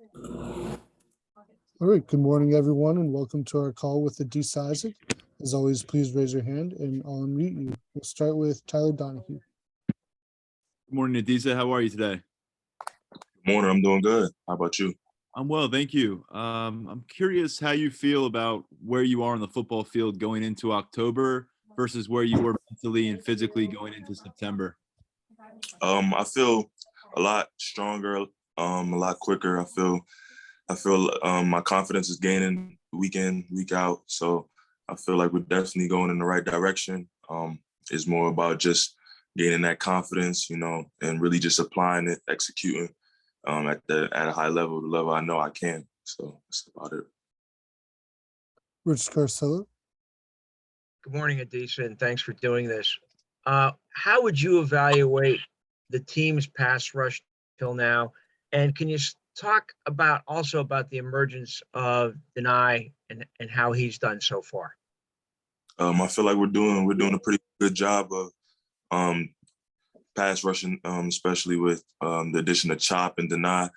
All right, good morning, everyone, and welcome to our call with Adisa Isaac. As always, please raise your hand and I'll unmute you. We'll start with Tyler Donahue. Good morning, Adisa. How are you today? Good morning. I'm doing good. How about you? I'm well, thank you. I'm curious how you feel about where you are on the football field going into October versus where you were mentally and physically going into September. I feel a lot stronger, a lot quicker. I feel my confidence is gaining week in, week out. So I feel like we're definitely going in the right direction. It's more about just gaining that confidence, and really just applying it, executing at a high level, the level I know I can. So that's about it. Rich Scarcella. Good morning, Adisa, and thanks for doing this. How would you evaluate the team's pass rush till now? And can you talk also about the emergence of Nittany and how he's done so far? I feel like we're doing a pretty good job of pass rushing, especially with the addition of Chop and Nittany.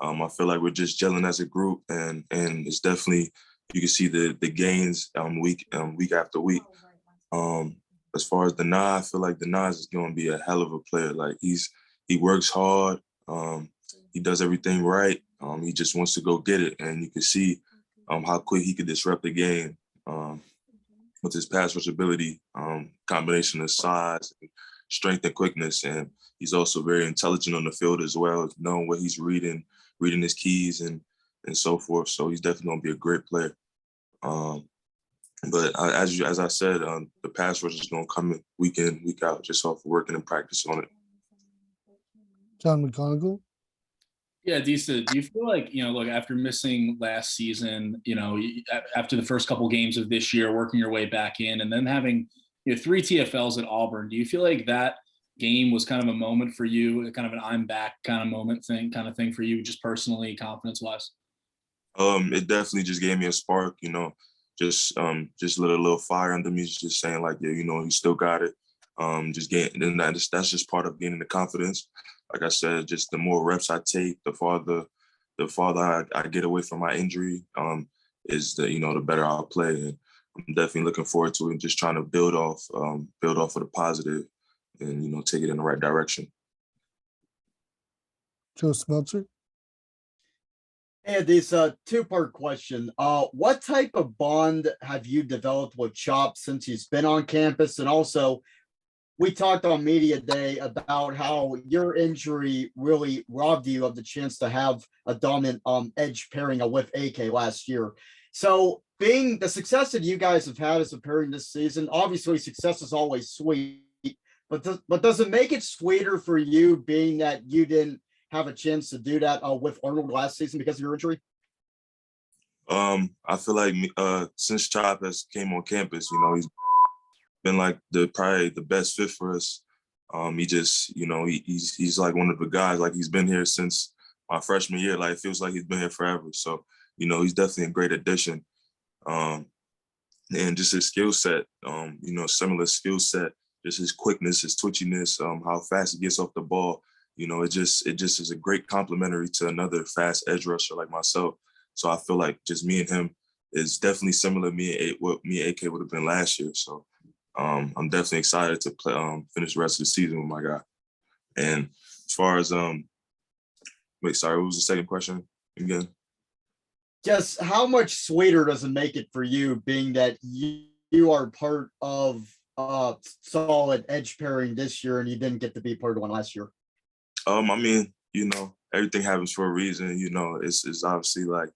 I feel like we're just gelling as a group, and it's definitely, you can see the gains week after week. As far as Nittany, I feel like Nittany is going to be a hell of a player. Like he works hard, he does everything right. He just wants to go get it, and you can see how quick he could disrupt the game with his pass rush ability, combination of size, strength, and quickness. And he's also very intelligent on the field as well, knowing what he's reading his keys and so forth. So he's definitely going to be a great player. But as I said, the pass rush is going to come in, week out, just off of working and practice on it. John McGonigal. Yeah, Adisa, do you feel like, look, after missing last season, after the first couple games of this year, working your way back in, and then having 3 TFLs at Auburn, do you feel like that game was kind of a moment for you, kind of an I'm back kind of thing for you, just personally, confidence-wise? It definitely just gave me a spark, just lit a little fire under me, just saying like, yeah, you still got it. And that's just part of gaining the confidence. Like I said, just the more reps I take, the farther I get away from my injury, is the better I'll play. And I'm definitely looking forward to it and just trying to build off of the positive and, take it in the right direction. Joe Smeltzer. Hey, this two-part question. What type of bond have you developed with Chop since he's been on campus? And also, we talked on Media Day about how your injury really robbed you of the chance to have a dominant edge pairing with AK last year. So being the success that you guys have had as a pairing this season, obviously success is always sweet, but does it make it sweeter for you being that you didn't have a chance to do that with Arnold last season because of your injury? I feel like since Chop has came on campus, he's been like probably the best fit for us. He just, he's like one of the guys, like he's been here since my freshman year. Like it feels like he's been here forever. So, he's definitely a great addition. And just his skill set, similar skill set, just his quickness, his twitchiness, how fast he gets off the ball. It just is a great complementary to another fast edge rusher like myself. So I feel like just me and him is definitely similar to what me and AK would have been last year. So I'm definitely excited to play, finish the rest of the season with my guy. And as far as wait, sorry, what was the second question again? Just how much sweeter does it make it for you, being that you are part of solid edge pairing this year and you didn't get to be part of one last year? I mean, everything happens for a reason. It's obviously like,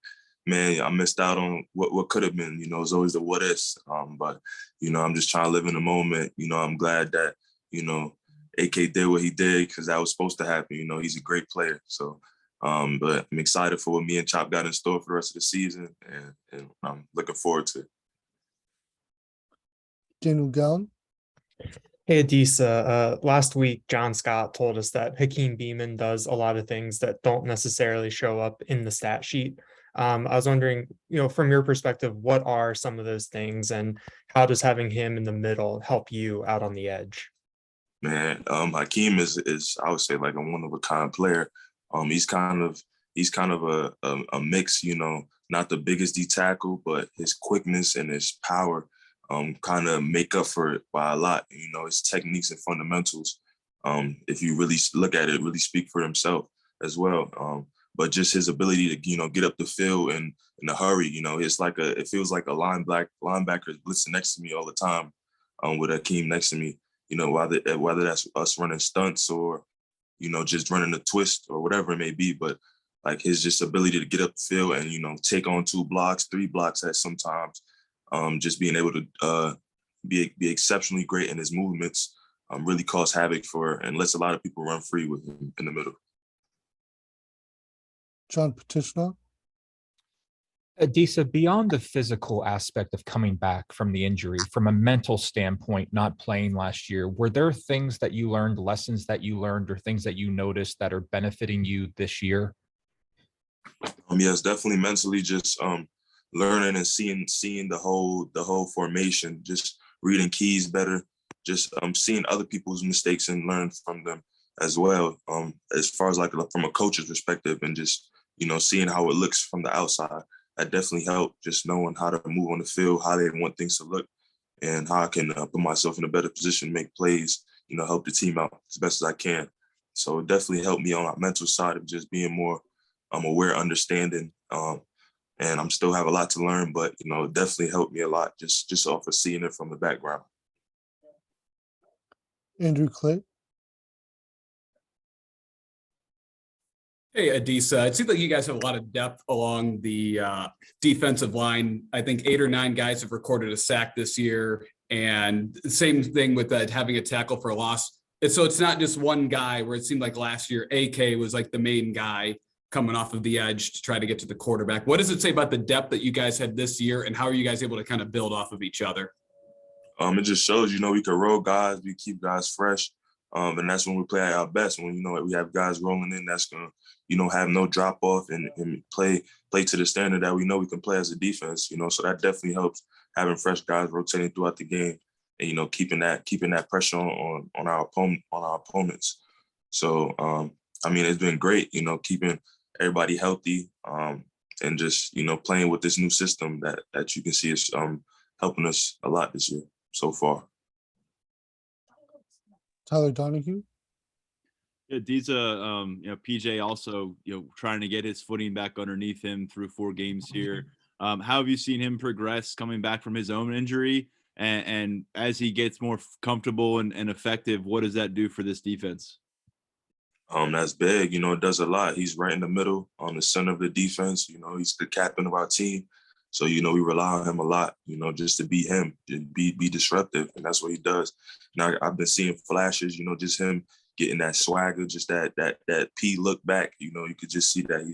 man, I missed out on what could have been. It's always the what ifs. But I'm just trying to live in the moment. I'm glad that AK did what he did because that was supposed to happen. He's a great player. So, but I'm excited for what me and Chop got in store for the rest of the season, and I'm looking forward to it. Daniel Gallen. Hey, Adisa, last week, John Scott told us that Hakeem Beeman does a lot of things that don't necessarily show up in the stat sheet. I was wondering, from your perspective, what are some of those things and how does having him in the middle help you out on the edge? Man, Hakeem is I would say like a one-of-a-kind player. He's kind of he's kind of a mix, you know, not the biggest D tackle, but his quickness and his power kind of make up for it by a lot. You know, his techniques and fundamentals, if you really look at it, really speak for himself as well. But just his ability to, you know, get up the field and in a hurry, you know, it feels like a linebacker blitzing next to me all the time, with Hakeem next to me, you know, whether that's us running stunts or, you know, just running a twist or whatever it may be. But like his just ability to get up the field and, you know, take on 2 blocks, 3 blocks at sometimes, just being able to be exceptionally great in his movements, really cause havoc and lets a lot of people run free with him in the middle. John Petitioner. Adisa, beyond the physical aspect of coming back from the injury, from a mental standpoint, not playing last year, were there things that you learned, lessons that you learned, or things that you noticed that are benefiting you this year? Yes, definitely mentally, just learning and seeing the whole formation, just reading keys better, just seeing other people's mistakes and learn from them as well. As far as like from a coach's perspective, and just, you know, seeing how it looks from the outside, that definitely helped. Just knowing how to move on the field, how they want things to look, and how I can put myself in a better position to make plays, you know, help the team out as best as I can. So it definitely helped me on my mental side of just being more aware, understanding, and I'm still have a lot to learn, but, you know, it definitely helped me a lot just off of seeing it from the background. Andrew Clay. Hey, Adisa, it seems like you guys have a lot of depth along the defensive line. I think 8 or 9 guys have recorded a sack this year, and same thing with having a tackle for a loss. And so it's not just one guy, where it seemed like last year AK was like the main guy coming off of the edge to try to get to the quarterback. What does it say about the depth that you guys had this year, and how are you guys able to kind of build off of each other? It just shows, you know, we can roll guys, we keep guys fresh. And that's when we play at our best, when, you know, we have guys rolling in that's going to, you know, have no drop off and play to the standard that we know we can play as a defense, you know. So that definitely helps, having fresh guys rotating throughout the game and, you know, keeping that pressure on our opponents. So, I mean, it's been great, you know, keeping everybody healthy, and just, you know, playing with this new system that you can see is helping us a lot this year so far. Tyler Donahue. Yeah, Adisa, you know, PJ also, you know, trying to get his footing back underneath him through 4 games here. How have you seen him progress coming back from his own injury? And as he gets more comfortable and effective, what does that do for this defense? That's big. You know, it does a lot. He's right in the middle, on the center of the defense. You know, he's the captain of our team. So, you know, we rely on him a lot, you know, just to be him, and be disruptive. And that's what he does. Now, I've been seeing flashes, you know, just him getting that swagger, just that P look back. You know, you could just see that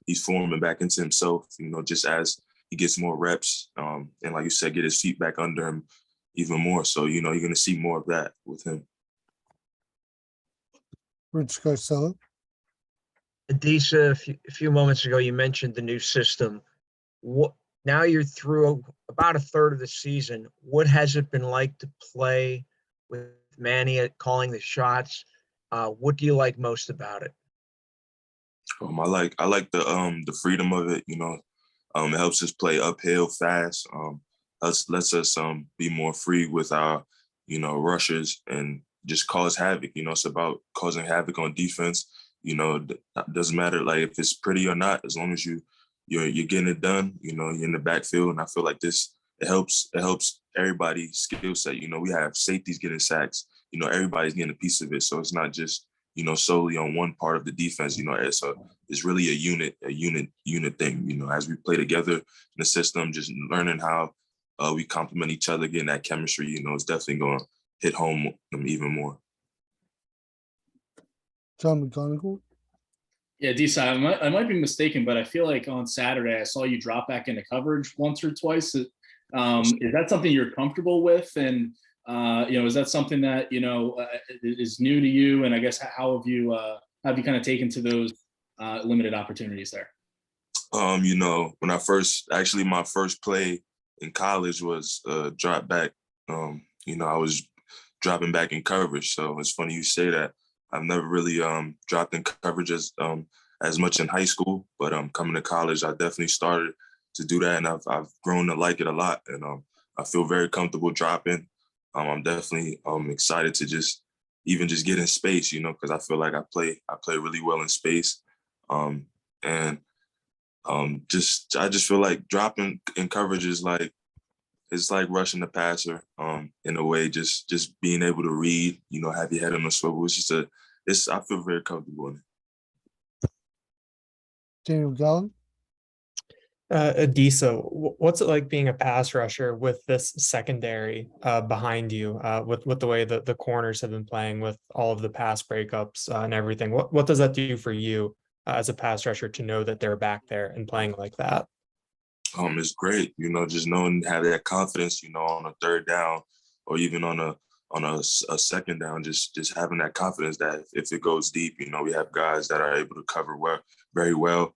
he's forming back into himself, you know, just as he gets more reps. And like you said, get his feet back under him even more. So, you know, you're going to see more of that with him. Rich Garcella. Adisa, a few moments ago, you mentioned the new system. Now you're through about a third of the season. What has it been like to play with Mania calling the shots? What do you like most about it? I like the freedom of it. You know, it helps us play uphill fast. Lets us be more free with our, you know, rushers, and just cause havoc. You know, it's about causing havoc on defense. You know, it doesn't matter like if it's pretty or not, as long as you're getting it done. You know, you're in the backfield, and I feel like it helps everybody's skill set. You know, we have safeties getting sacks. You know, everybody's getting a piece of it, so it's not just, you know, solely on one part of the defense. You know, it's really a unit thing. You know, as we play together in the system, just learning how we complement each other, getting that chemistry. You know, it's definitely going to hit home even more. John McGonigal. Yeah, Adisa, I might be mistaken, but I feel like on Saturday I saw you drop back into coverage once or twice. Is that something you're comfortable with? And you know, is that something that, you know, is new to you? And I guess how have you kind of taken to those limited opportunities there? You know, when my first play in college was drop back. You know, I was dropping back in coverage. So it's funny you say that. I've never really dropped in coverage as as much in high school, but coming to college, I definitely started to do that, and I've grown to like it a lot, and I feel very comfortable dropping. I'm definitely excited to just get in space, because I feel like I play really well in space, and I just feel like dropping in coverage is like, it's like rushing the passer, in a way, just being able to read, have your head on the swivel. I feel very comfortable in it. Daniel Gallen. Adisa, what's it like being a pass rusher with this secondary behind you, with the way that the corners have been playing with all of the pass breakups and everything? What does that do for you as a pass rusher to know that they're back there and playing like that? It's great, just knowing, have that confidence, on a third down or even on a second down, just having that confidence that if it goes deep, we have guys that are able to cover very well,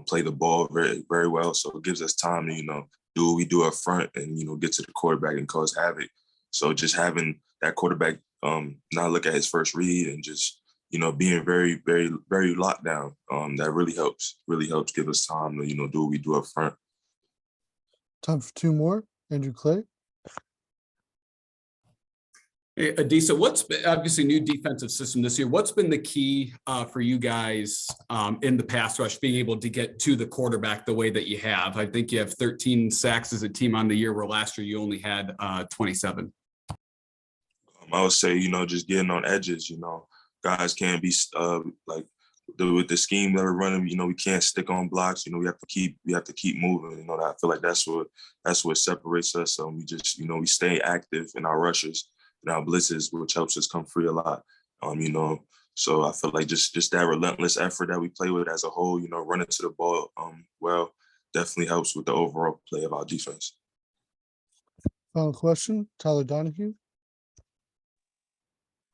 play the ball very, very well. So it gives us time to, do what we do up front and, get to the quarterback and cause havoc. So just having that quarterback not look at his first read and just, being very, very, very locked down, that really helps give us time to, do what we do up front. Time for two more. Andrew Clay. Hey, Adisa, what's been, obviously new defensive system this year? What's been the key for you guys in the pass rush, being able to get to the quarterback the way that you have? I think you have 13 sacks as a team on the year, where last year you only had 27. I would say, just getting on edges. Guys can't be with the scheme that we're running. We can't stick on blocks. We have to keep moving. I feel like that's what separates us. We just, we stay active in our rushes and our blitzes, which helps us come free a lot. So I feel like just that relentless effort that we play with as a whole, running to the ball, well, definitely helps with the overall play of our defense. Final question, Tyler Donahue.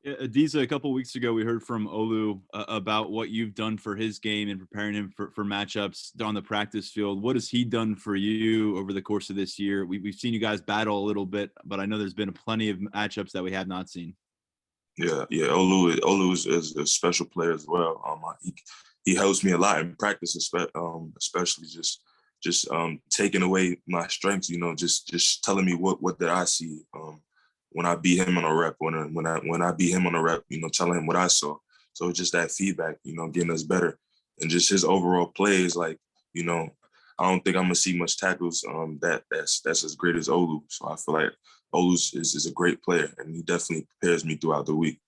Yeah, Adisa, a couple of weeks ago, we heard from Olu about what you've done for his game and preparing him for matchups on the practice field. What has he done for you over the course of this year? We've seen you guys battle a little bit, but I know there's been plenty of matchups that we have not seen. Yeah. Olu is a special player as well. He helps me a lot in practice, especially just taking away my strengths. Just telling me what did I see. When I beat him on a rep, when I beat him on a rep, telling him what I saw. So just that feedback, getting us better. And just his overall play is like, I don't think I'm gonna see much tackles that's as great as Olu. So I feel like Olu is a great player, and he definitely prepares me throughout the week.